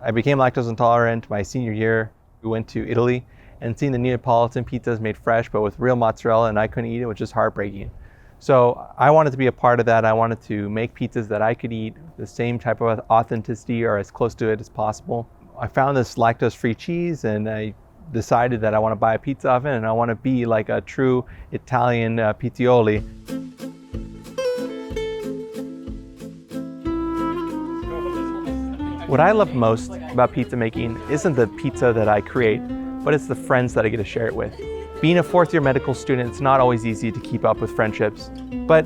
I became lactose intolerant my senior year. We went to Italy and seeing the Neapolitan pizzas made fresh but with real mozzarella, and I couldn't eat it, was just heartbreaking. So I wanted to be a part of that. I wanted to make pizzas that I could eat, the same type of authenticity or as close to it as possible. I found this lactose-free cheese and I decided that I want to buy a pizza oven and I want to be like a true Italian Pizzaioli. What I love most about pizza making isn't the pizza that I create, but it's the friends that I get to share it with. Being a fourth year medical student, it's not always easy to keep up with friendships, but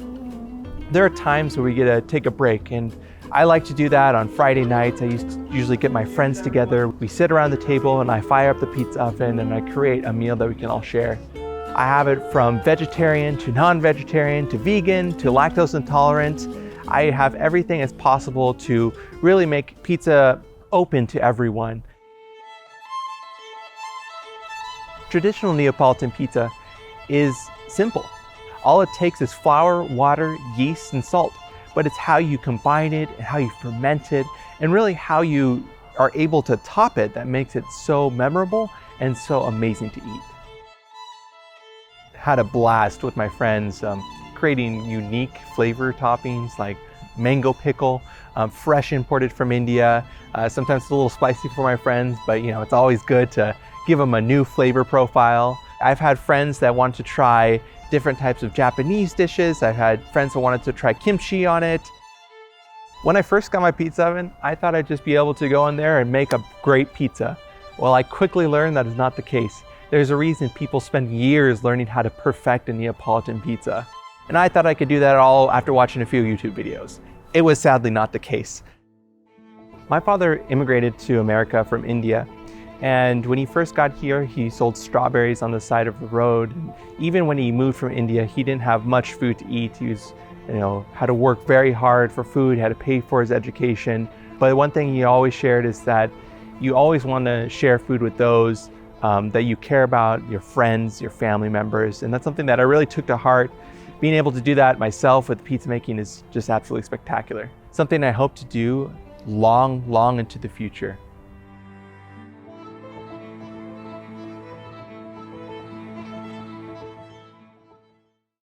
there are times where we get to take a break, and I like to do that on Friday nights. I usually get my friends together. We sit around the table and I fire up the pizza oven and I create a meal that we can all share. I have it from vegetarian to non-vegetarian to vegan to lactose intolerant. I have everything as possible to really make pizza open to everyone. Traditional Neapolitan pizza is simple. All it takes is flour, water, yeast, and salt, but it's how you combine it and how you ferment it and really how you are able to top it that makes it so memorable and so amazing to eat. Had a blast with my friends creating unique flavor toppings like mango pickle, fresh imported from India. Sometimes it's a little spicy for my friends, but it's always good to give them a new flavor profile. I've had friends that want to try different types of Japanese dishes. I've had friends that wanted to try kimchi on it. When I first got my pizza oven, I thought I'd just be able to go in there and make a great pizza. Well, I quickly learned that is not the case. There's a reason people spend years learning how to perfect a Neapolitan pizza. And I thought I could do that all after watching a few YouTube videos. It was sadly not the case. My father immigrated to America from India, and when he first got here, he sold strawberries on the side of the road. And even when he moved from India, he didn't have much food to eat. He was, had to work very hard for food, had to pay for his education. But one thing he always shared is that you always want to share food with those that you care about, your friends, your family members. And that's something that I really took to heart. Being able to do that myself with pizza making is just absolutely spectacular. Something I hope to do long into the future.